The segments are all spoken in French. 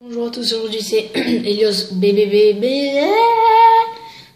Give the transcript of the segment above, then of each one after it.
Bonjour à tous, aujourd'hui c'est Elios BBB.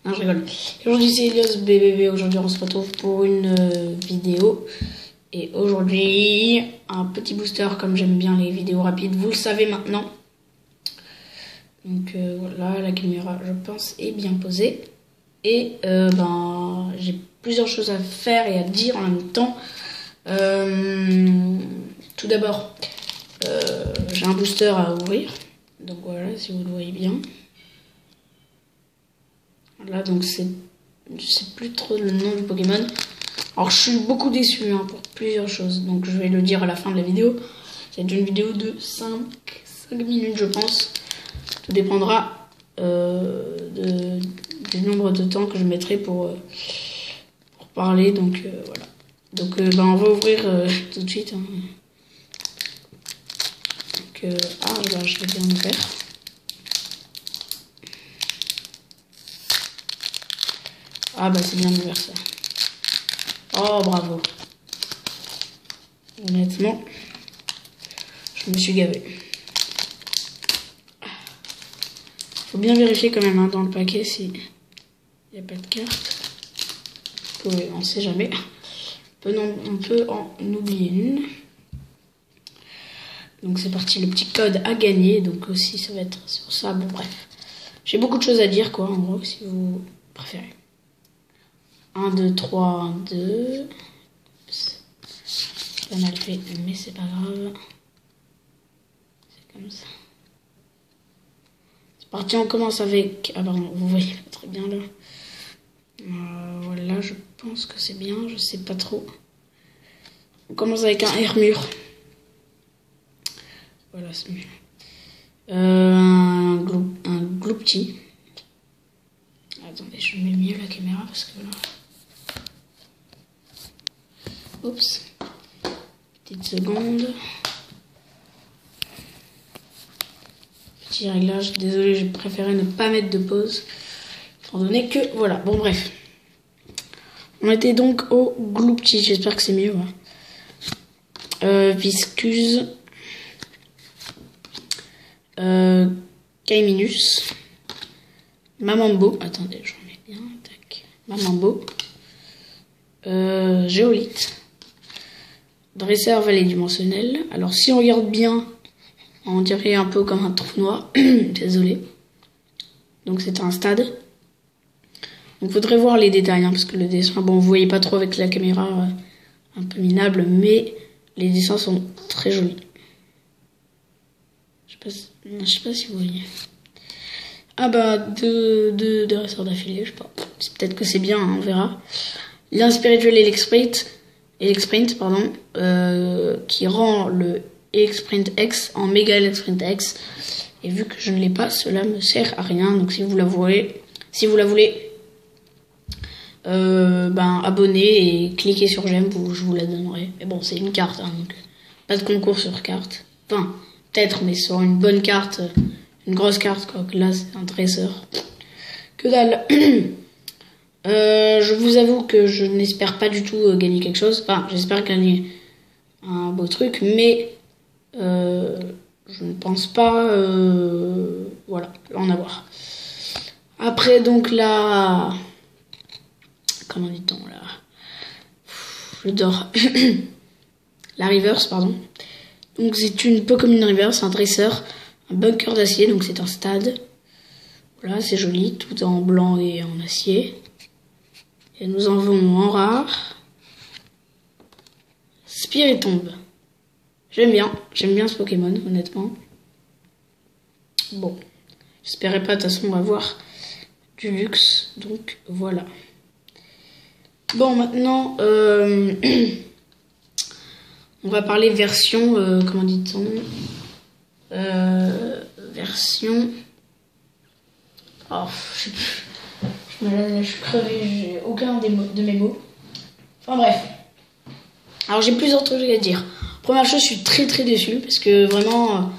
Non, je rigole. Aujourd'hui c'est Elios BBB. Aujourd'hui on se retrouve pour une vidéo. Et aujourd'hui, un petit booster, comme j'aime bien les vidéos rapides, vous le savez maintenant. Donc voilà, la caméra, je pense, est bien posée. Et j'ai plusieurs choses à faire et à dire en même temps. Tout d'abord, j'ai un booster à ouvrir. Donc voilà, si vous le voyez bien. Là, donc c'est... Je sais plus trop le nom du Pokémon. Alors je suis beaucoup déçu pour plusieurs choses. Donc je vais le dire à la fin de la vidéo. C'est une vidéo de 5 minutes je pense. Tout dépendra du nombre de temps que je mettrai pour parler. Donc voilà. Donc on va ouvrir tout de suite. Je l'ai bien ouvert. Ah bah c'est bien ouvert ça. Oh bravo. Honnêtement, je me suis gavé. Faut bien vérifier quand même dans le paquet s'il n'y a pas de carte. On sait jamais. On peut en oublier une. Donc c'est parti, le petit code à gagner. Donc aussi ça va être sur ça. Bon bref. J'ai beaucoup de choses à dire quoi en gros si vous préférez. 1, 2, 3, 1, 2. C'est pas mal fait, mais c'est pas grave. C'est comme ça. C'est parti, on commence avec... Ah pardon, vous voyez pas très bien là. Voilà, je pense que c'est bien, je sais pas trop. On commence avec un Hermure. Voilà, c'est mieux. Un Gloupti. Attendez, je mets mieux la caméra parce que là... Oups. Petite seconde. Petit réglage. Désolé, j'ai préféré ne pas mettre de pause. Étant donné que... Voilà, bon bref. On était donc au Gloupti. J'espère que c'est mieux. Viscuse. Kaiminus. Mamambo. Attendez, je remets bien. Tac. Mamambo. Géolite. Dresseur vallée dimensionnelle. Alors si on regarde bien, on dirait un peu comme un trou noir. Désolé. Donc c'est un stade. Donc faudrait voir les détails parce que le dessin, bon vous voyez pas trop avec la caméra, un peu minable, mais les dessins sont très jolis. Je sais pas si vous voyez. Ah bah deux dresseurs d'affilée, je sais pas. Peut-être que c'est bien, on verra. Lien spirituel Elexprint, qui rend le Elexprint X en Méga Elexprint X. Et vu que je ne l'ai pas, cela me sert à rien. Donc si vous la voulez, abonnez et cliquez sur j'aime, je vous la donnerai. Mais bon, c'est une carte, donc pas de concours sur carte. Enfin, peut-être, mais sur une bonne carte, une grosse carte, quoi. Là, c'est un dresseur. Que dalle. Je vous avoue que je n'espère pas du tout gagner quelque chose. Enfin, j'espère gagner un beau truc, mais je ne pense pas en avoir. Après, donc là... Comment dit-on là? Je dors. La reverse, pardon. Donc c'est une Pokémon reverse, un dresseur, un bunker d'acier, donc c'est un stade. Voilà, c'est joli, tout en blanc et en acier. Et nous en avons en rare. Spiritomb. J'aime bien ce Pokémon, honnêtement. Bon, j'espérais pas, de toute façon, on va voir du luxe, donc voilà. Bon, maintenant, on va parler version, comment dit-on version... Oh, je sais plus. Je suis crevé, j'ai aucun de mes mots. Enfin bref. Alors j'ai plusieurs trucs à dire. Première chose, je suis très déçu parce que vraiment,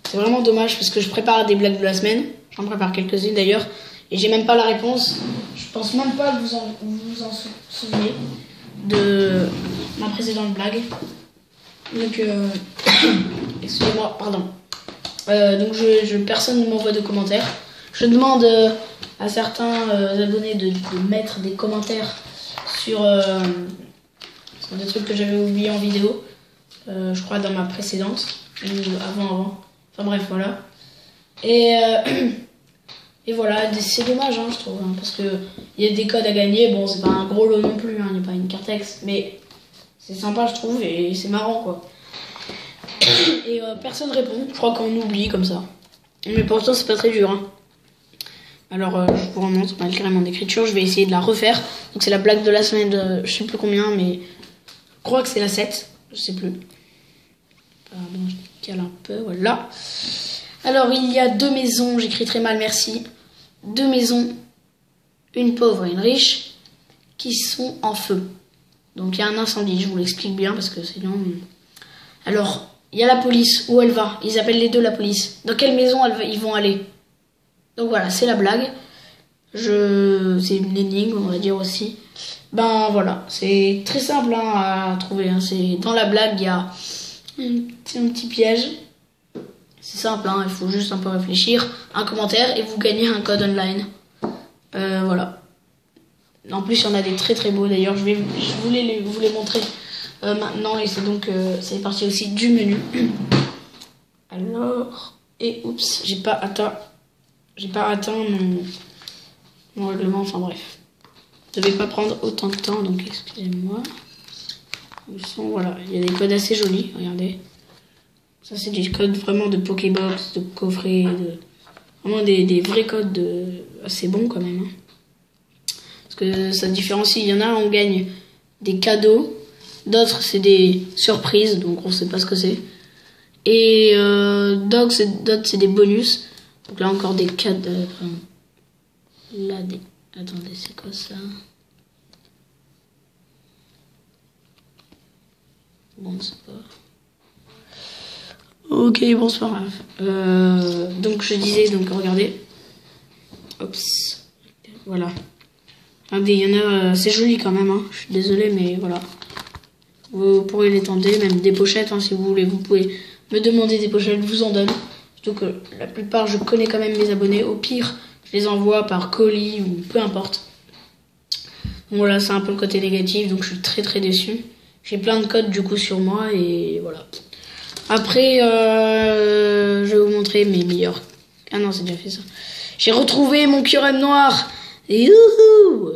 c'est vraiment dommage parce que je prépare des blagues de la semaine. J'en prépare quelques-unes d'ailleurs et j'ai même pas la réponse. Je pense même pas que vous en souvenez de ma précédente blague. Donc, excusez-moi, pardon. Donc personne ne m'envoie de commentaires. Je demande à certains abonnés de mettre des commentaires sur des trucs que j'avais oubliés en vidéo. Je crois dans ma précédente ou avant. Enfin bref, voilà. Et voilà, c'est dommage, hein, je trouve, hein, parce que il y a des codes à gagner. Bon, c'est pas un gros lot non plus, hein, il n'y a pas une carte ex, mais c'est sympa, je trouve, et c'est marrant, quoi. Et personne répond. Je crois qu'on oublie comme ça. Mais pourtant, c'est pas très dur, hein. Alors, je vous remontre malgré mon écriture. Je vais essayer de la refaire. Donc, c'est la blague de la semaine de je sais plus combien, mais je crois que c'est la 7. Je sais plus. Pardon, je cale un peu, voilà. Alors, il y a 2 maisons. J'écris très mal, merci. 2 maisons, une pauvre et une riche, qui sont en feu. Donc, il y a un incendie. Je vous l'explique bien parce que sinon... Alors, il y a la police. Où elle va? Ils appellent les deux la police. Dans quelle maison ils vont aller? Donc voilà, c'est la blague. C'est une énigme, on va dire aussi. Ben voilà, c'est très simple hein, à trouver. Hein. Dans la blague, il y a un petit piège. C'est simple, hein, il faut juste un peu réfléchir. Un commentaire et vous gagnez un code online. Voilà. En plus, il y en a des très très beaux d'ailleurs. Je voulais vous les montrer maintenant et c'est parti aussi du menu. Alors, et oups, j'ai pas atteint mon règlement, enfin bref. Ça ne devait pas prendre autant de temps, donc excusez-moi. Voilà, il y a des codes assez jolis, regardez. Ça c'est des codes vraiment de Pokébox, de coffret, vraiment des vrais codes assez bons quand même. Hein. Parce que ça différencie, il y en a on gagne des cadeaux, d'autres c'est des surprises, donc on sait pas ce que c'est. Et d'autres c'est des bonus. Donc là encore des cadeaux. Là des... Attendez, c'est quoi ça? Bon, c'est pas... Ok, bon, c'est pas grave. Donc je disais, donc regardez. Oups. Voilà. Regardez, il y en a... c'est joli quand même, hein. Je suis désolée, mais voilà. Vous pourrez les tenter, même des pochettes, hein, si vous voulez. Vous pouvez me demander des pochettes, je vous en donne. Surtout que la plupart, je connais quand même mes abonnés. Au pire, je les envoie par colis ou peu importe. Donc voilà, c'est un peu le côté négatif, donc je suis très très déçue. J'ai plein de codes du coup sur moi et voilà. Après, je vais vous montrer mes meilleurs... Ah non, c'est déjà fait ça. J'ai retrouvé mon Kyurem noir. Et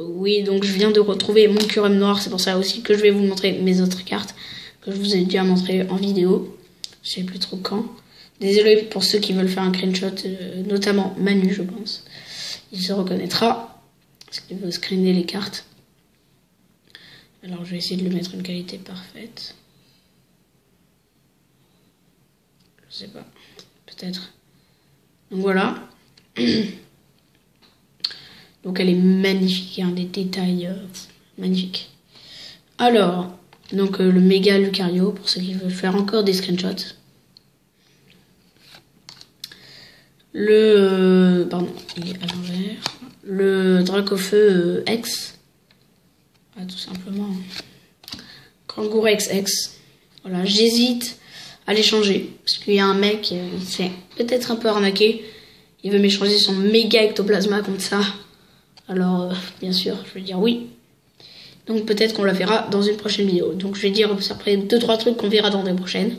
oui, donc je viens de retrouver mon Kyurem noir. C'est pour ça aussi que je vais vous montrer mes autres cartes que je vous ai déjà montré en vidéo. Je sais plus trop quand. Désolé pour ceux qui veulent faire un screenshot, notamment Manu, je pense. Il se reconnaîtra parce qu'il veut screener les cartes. Alors je vais essayer de le mettre une qualité parfaite. Je sais pas, peut-être. Donc voilà. Donc elle est magnifique, hein, des détails magnifiques. Alors, donc le méga Lucario, pour ceux qui veulent faire encore des screenshots. Pardon, il est à l'envers. Le Dracofeu X. Ah, tout simplement. Kangourex X. Voilà, j'hésite à l'échanger. Parce qu'il y a un mec, il s'est peut-être un peu arnaqué. Il veut m'échanger son méga ectoplasma comme ça. Alors, bien sûr, je vais dire oui. Donc peut-être qu'on la verra dans une prochaine vidéo. Donc je vais dire après 2-3 trucs qu'on verra dans les prochaines.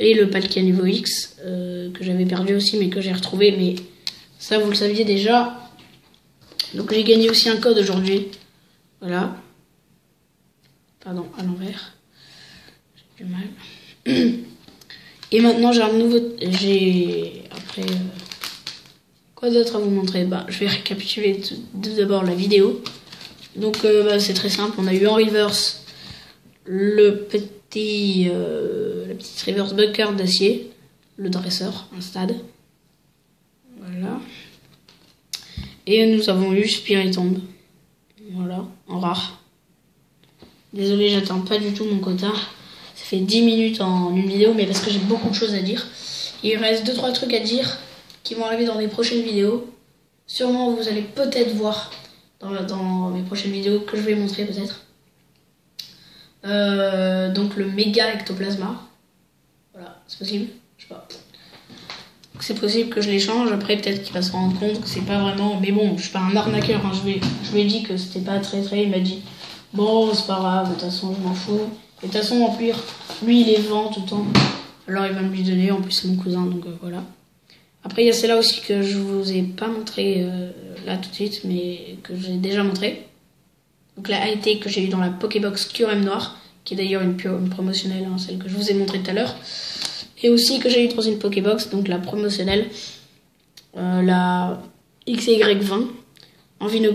Et le Palkia niveau X, que j'avais perdu aussi, mais que j'ai retrouvé. Mais ça, vous le saviez déjà. Donc j'ai gagné aussi un code aujourd'hui. Voilà. Pardon, à l'envers. J'ai du mal. Et maintenant, j'ai un nouveau... Après... Quoi d'autre à vous montrer? Je vais récapituler d'abord la vidéo. Donc, c'est très simple. On a eu en reverse la petite reverse bug card d'acier. Le dresseur, un stade. Voilà. Et nous avons eu Spiritomb. Voilà, en rare. Désolé, j'atteins pas du tout mon quota. Ça fait 10 minutes en une vidéo, mais parce que j'ai beaucoup de choses à dire. Il reste 2-3 trucs à dire qui vont arriver dans les prochaines vidéos. Sûrement, vous allez peut-être voir dans mes prochaines vidéos que je vais montrer peut-être. Donc le méga ectoplasma. Voilà, c'est possible. Je sais pas. Donc c'est possible que je l'échange. Après, peut-être qu'il va se rendre compte que c'est pas vraiment. Mais bon, je suis pas un arnaqueur. Hein. Je lui ai dit que c'était pas très. Il m'a dit bon, c'est pas grave, de toute façon, je m'en fous. Et de toute façon, en plus, lui, il les vend tout le temps. Alors, il va me lui donner. En plus, c'est mon cousin, donc voilà. Après, il y a celle-là aussi que je vous ai pas montré là tout de suite, mais que j'ai déjà montré. Donc la AET que j'ai eu dans la Pokébox QRM Noire, qui est d'ailleurs une promotionnelle, hein, celle que je vous ai montrée tout à l'heure. Et aussi que j'ai eu dans une Pokébox, donc la promotionnelle, la XY20, en Vino,